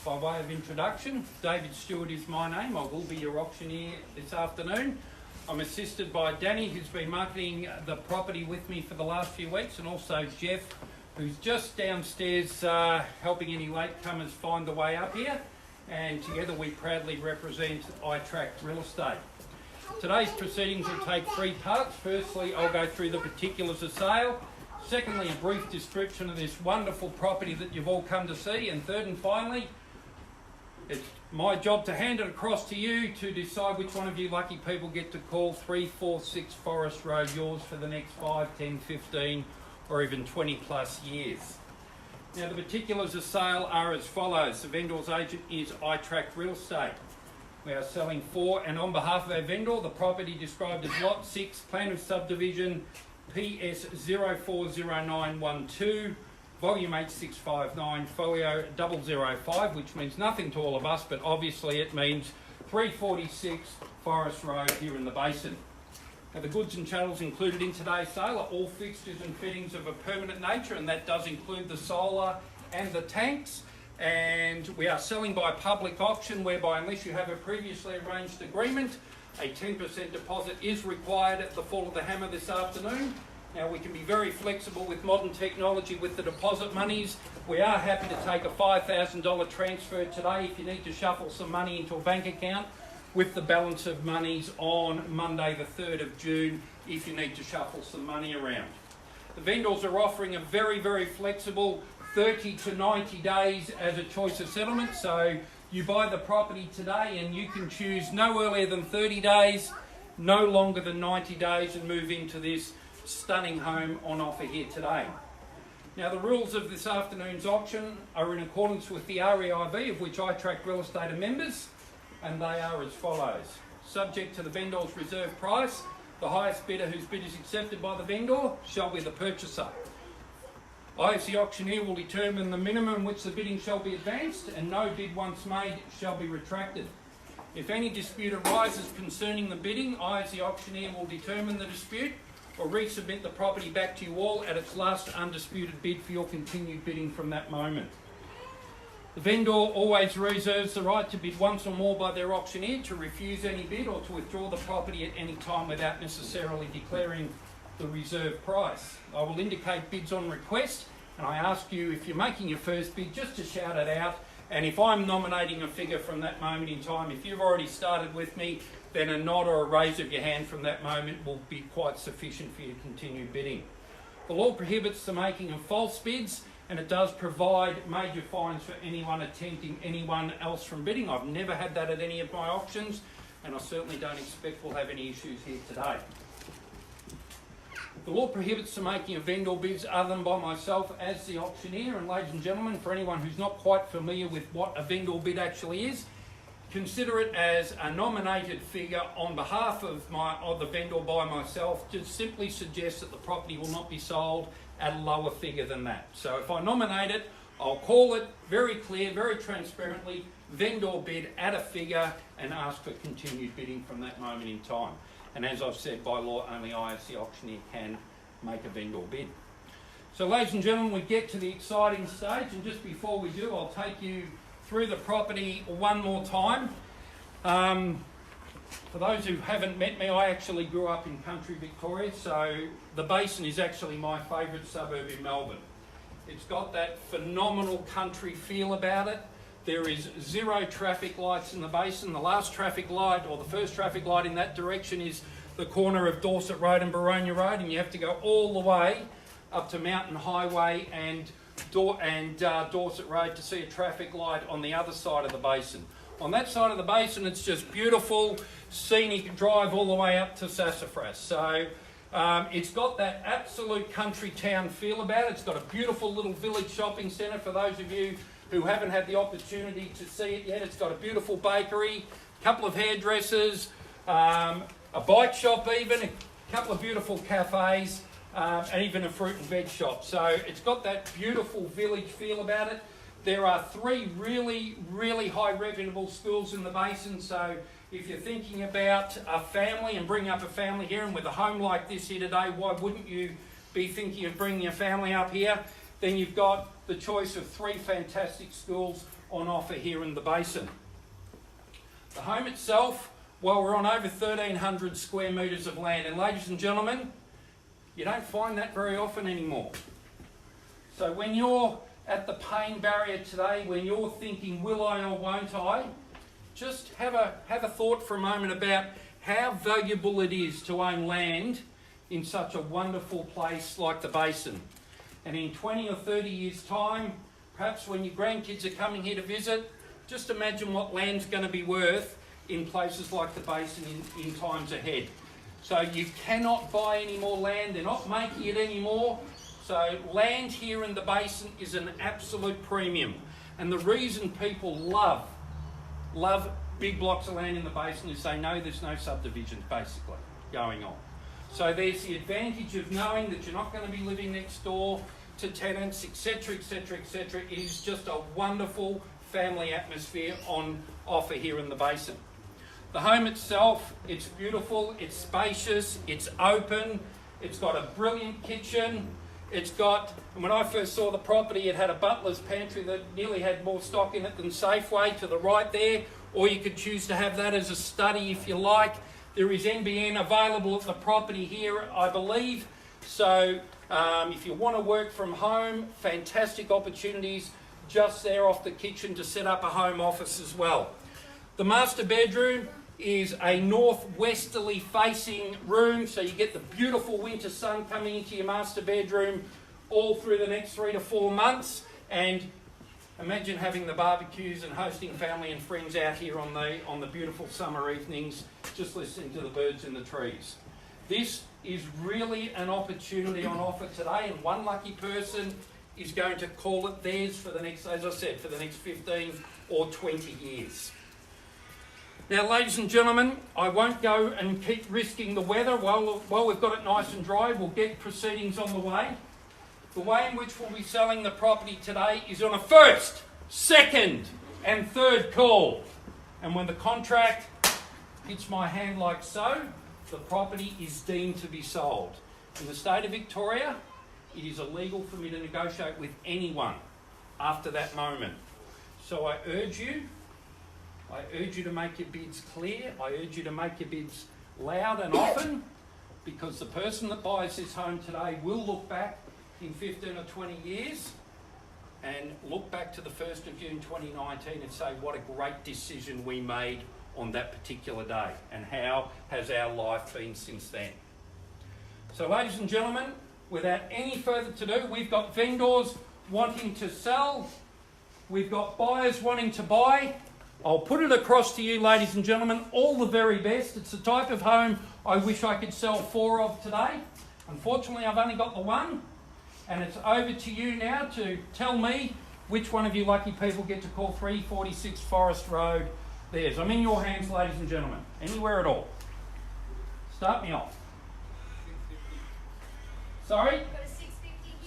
by way of introduction, David Stewart is my name. I will be your auctioneer this afternoon. I'm assisted by Danny, who's been marketing the property with me for the last few weeks, and also Jeff, who's just downstairs helping any latecomers find the way up here. And together we proudly represent iTRAK Real Estate. Today's proceedings will take three parts. Firstly, I'll go through the particulars of sale. Secondly, a brief description of this wonderful property that you've all come to see. And third and finally, it's my job to hand it across to you to decide which one of you lucky people get to call 346 Forest Road yours for the next 5, 10, 15 or even 20 plus years. Now the particulars of sale are as follows. The vendor's agent is iTRAK Real Estate. We are selling for and on behalf of our vendor the property described as Lot 6, Plan of Subdivision PS 040912, Volume 8659, Folio 005, which means nothing to all of us, but obviously it means 346 Forest Road here in the Basin. Now the goods and chattels included in today's sale are all fixtures and fittings of a permanent nature, and that does include the solar and the tanks. And we are selling by public auction, whereby unless you have a previously arranged agreement, a 10% deposit is required at the fall of the hammer this afternoon. Now we can be very flexible with modern technology with the deposit monies. We are happy to take a $5,000 transfer today if you need to shuffle some money into a bank account, with the balance of monies on Monday the 3rd of June if you need to shuffle some money around. The vendors are offering a very, very flexible 30 to 90 days as a choice of settlement. So you buy the property today and you can choose no earlier than 30 days, no longer than 90 days, and move into this stunning home on offer here today. Now the rules of this afternoon's auction are in accordance with the REIV, of which iTRAK Real Estate are members, and they are as follows. Subject to the vendor's reserve price, the highest bidder whose bid is accepted by the vendor shall be the purchaser. I, as the auctioneer, will determine the minimum which the bidding shall be advanced, and no bid once made shall be retracted. If any dispute arises concerning the bidding, I, as the auctioneer, will determine the dispute or resubmit the property back to you all at its last undisputed bid for your continued bidding from that moment. The vendor always reserves the right to bid once or more by their auctioneer, to refuse any bid, or to withdraw the property at any time without necessarily declaring the reserve price. I will indicate bids on request, and I ask you, if you're making your first bid, just to shout it out. And if I'm nominating a figure from that moment in time, if you've already started with me, then a nod or a raise of your hand from that moment will be quite sufficient for you to continue bidding. The law prohibits the making of false bids, and it does provide major fines for anyone attempting anyone else from bidding. I've never had that at any of my auctions, and I certainly don't expect we'll have any issues here today. The law prohibits the making of vendor bids other than by myself as the auctioneer. And ladies and gentlemen, for anyone who's not quite familiar with what a vendor bid actually is, consider it as a nominated figure on behalf of the vendor by myself to simply suggest that the property will not be sold at a lower figure than that. So if I nominate it, I'll call it very clear, very transparently, vendor bid at a figure, and ask for continued bidding from that moment in time. And as I've said, by law, only I as the auctioneer can make a vendor bid. So ladies and gentlemen, we get to the exciting stage, and just before we do, I'll take you through the property one more time. For those who haven't met me, I actually grew up in country Victoria, so the Basin is actually my favourite suburb in Melbourne. It's got that phenomenal country feel about it. There is zero traffic lights in the Basin. The last traffic light, or the first traffic light in that direction, is the corner of Dorset Road and Boronia Road, and you have to go all the way up to Mountain Highway and Dorset Road to see a traffic light on the other side of the Basin. On that side of the Basin, it's just beautiful, scenic drive all the way up to Sassafras. So it's got that absolute country town feel about it. It's got a beautiful little village shopping centre for those of you who haven't had the opportunity to see it yet. It's got a beautiful bakery, a couple of hairdressers, a bike shop even, a couple of beautiful cafes, and even a fruit and veg shop. So it's got that beautiful village feel about it. There are three really, really high reputable schools in the Basin, so if you're thinking about a family and bringing up a family here, and with a home like this here today, why wouldn't you be thinking of bringing a family up here? Then you've got the choice of three fantastic schools on offer here in the Basin. The home itself, well, we're on over 1,300 square metres of land, and ladies and gentlemen, you don't find that very often anymore. So when you're at the pain barrier today, when you're thinking, will I or won't I, just have a thought for a moment about how valuable it is to own land in such a wonderful place like the Basin. And in 20 or 30 years' time, perhaps when your grandkids are coming here to visit, just imagine what land's going to be worth in places like the Basin in times ahead. So you cannot buy any more land, they're not making it anymore. So land here in the Basin is an absolute premium. And the reason people love big blocks of land in the Basin is they know there's no subdivisions basically going on. So there's the advantage of knowing that you're not going to be living next door to tenants, etc, etc, etc. It is just a wonderful family atmosphere on offer here in the Basin. The home itself, it's beautiful, it's spacious, it's open, it's got a brilliant kitchen. It's got, when I first saw the property, it had a butler's pantry that nearly had more stock in it than Safeway to the right there, or you could choose to have that as a study if you like. There is NBN available at the property here, I believe. So if you want to work from home, fantastic opportunities just there off the kitchen to set up a home office as well. The master bedroom is a northwesterly facing room, so you get the beautiful winter sun coming into your master bedroom all through the next 3 to 4 months. And imagine having the barbecues and hosting family and friends out here on the beautiful summer evenings, just listening to the birds in the trees. This is really an opportunity on offer today, and one lucky person is going to call it theirs for the next, as I said, for the next 15 or 20 years. Now, ladies and gentlemen, I won't go and keep risking the weather. While we've got it nice and dry, we'll get proceedings on the way. The way in which we'll be selling the property today is on a first, second and third call. And when the contract hits my hand like so, the property is deemed to be sold. In the state of Victoria, it is illegal for me to negotiate with anyone after that moment. So I urge you to make your bids clear. I urge you to make your bids loud and often, because the person that buys this home today will look back in 15 or 20 years and look back to the 1st of June 2019 and say what a great decision we made on that particular day, and how has our life been since then. So ladies and gentlemen, without any further to do, we've got vendors wanting to sell, we've got buyers wanting to buy. I'll put it across to you, ladies and gentlemen, all the very best. It's the type of home I wish I could sell 4 of today. Unfortunately, I've only got the one, and it's over to you now to tell me which one of you lucky people get to call 346 Forest Road theirs. I'm in your hands, ladies and gentlemen, anywhere at all. Start me off. Sorry?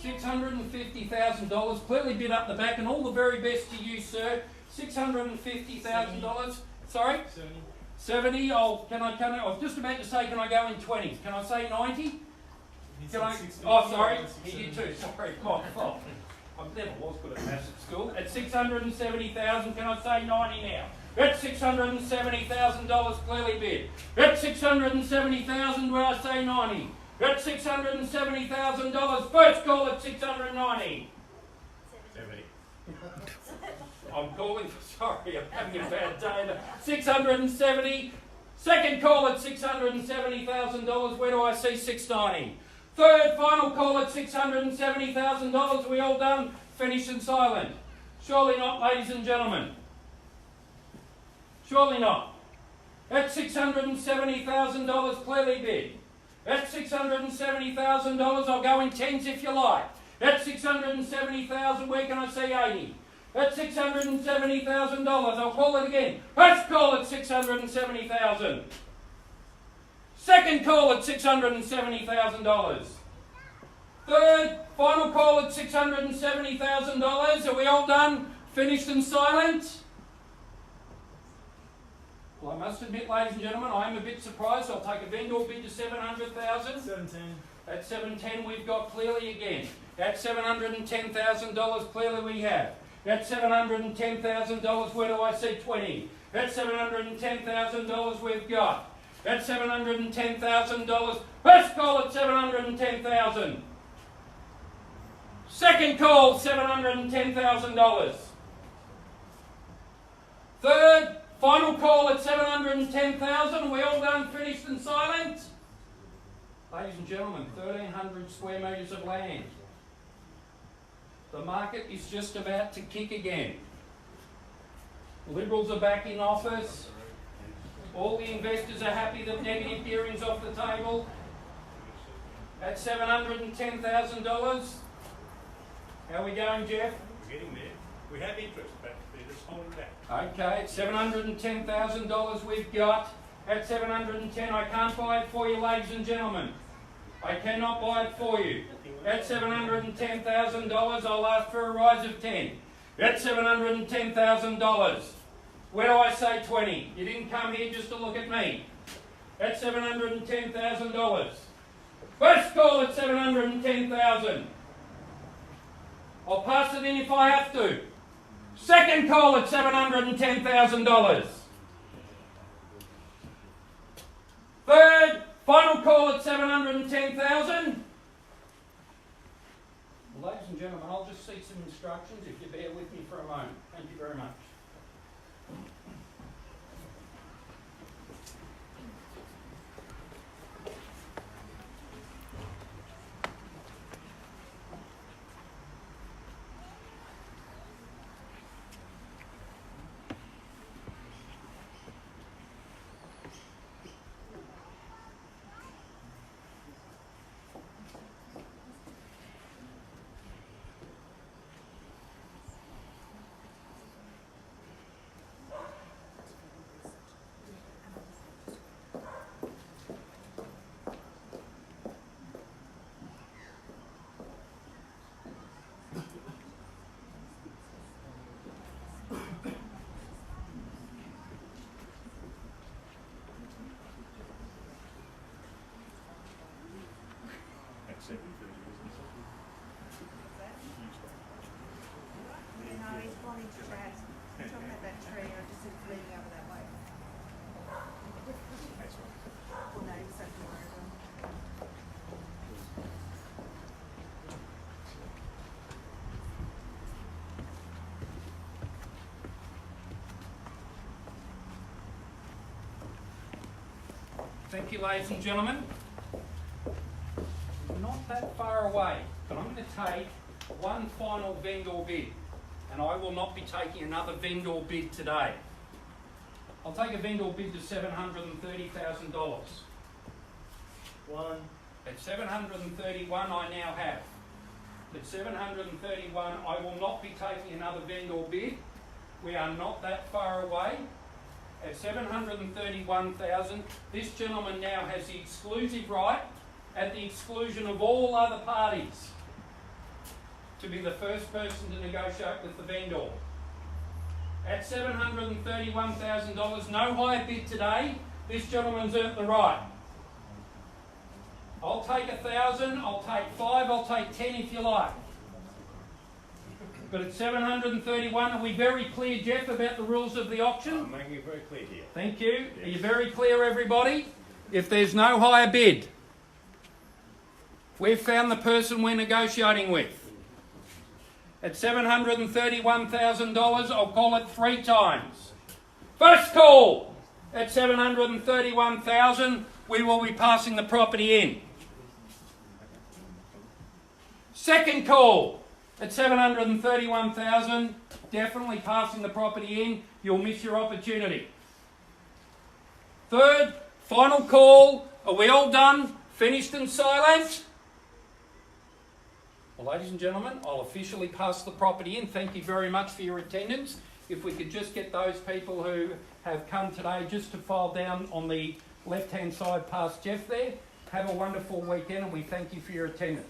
$650,000, clearly bid up the back, and all the very best to you, sir. $650,000. Sorry? 70. Oh, I was just about to say, can I go in 20s? Can I say 90? Can I? Oh, sorry. He did too. Sorry. My fault. I never was good at maths at school. At $670,000, can I say 90 now? At $670,000, clearly bid. At $670,000, will I say 90? At $670,000, first call at $690. 70. I'm calling for, sorry, I'm having a bad day. 670. Second call at $670,000. Where do I see 690? Third final call at $670,000. Are we all done? Finished and silent. Surely not, ladies and gentlemen. Surely not. At $670,000, clearly bid. At $670,000, I'll go in 10s if you like. At $670,000, where can I see 80? At $670,000, I'll call it again. First call at $670,000. Second call at $670,000. Third, final call at $670,000. Are we all done? Finished and silent? Well, I must admit, ladies and gentlemen, I am a bit surprised. I'll take a vendor bid to $700,000. 710. At $710, we've got clearly again. At $710,000, clearly we have. That's $710,000. Where do I see 20? That's $710,000 we've got. That's $710,000. First call at $710,000. Second call, $710,000. Third, final call at $710,000. We all done, finished and silent? Ladies and gentlemen, 1,300 square metres of land. The market is just about to kick again. Liberals are back in office. All the investors are happy that negative gearing's off the table. At $710,000. How are we going, Jeff? We're getting there. We have interest, but they're just holding back. Okay, $710,000 we've got. At $710,000, I can't buy it for you, ladies and gentlemen. I cannot buy it for you. At $710,000, I'll ask for a rise of 10. At $710,000. Where do I say 20? You didn't come here just to look at me. At $710,000. First call at $710,000. I'll pass it in if I have to. Second call at $710,000. Third, final call at $710,000. Well, ladies and gentlemen, I'll just see some instructions if you bear with me for a moment. Thank you very much. Thank you, ladies and gentlemen. Not that far away, but I'm going to take one final vendor bid, and I will not be taking another vendor bid today. I'll take a vendor bid to $730,000. One. At $731, I now have. At $731, I will not be taking another vendor bid. We are not that far away. At $731,000, this gentleman now has the exclusive right, at the exclusion of all other parties, to be the first person to negotiate with the vendor. At $731,000, no higher bid today, this gentleman's earned the right. I'll take 1,000, I'll take 5, I'll take 10 if you like. But at $731, are we very clear, Jeff, about the rules of the auction? I'm making it very clear here. Thank you. Yes. Are you very clear, everybody? If there's no higher bid, we've found the person we're negotiating with. At $731,000, I'll call it 3 times. First call at $731,000, we will be passing the property in. Second call at $731,000, definitely passing the property in. You'll miss your opportunity. Third, final call. Are we all done? Finished and silent? Well, ladies and gentlemen, I'll officially pass the property in. Thank you very much for your attendance. If we could just get those people who have come today just to file down on the left-hand side past Jeff there. Have a wonderful weekend, and we thank you for your attendance.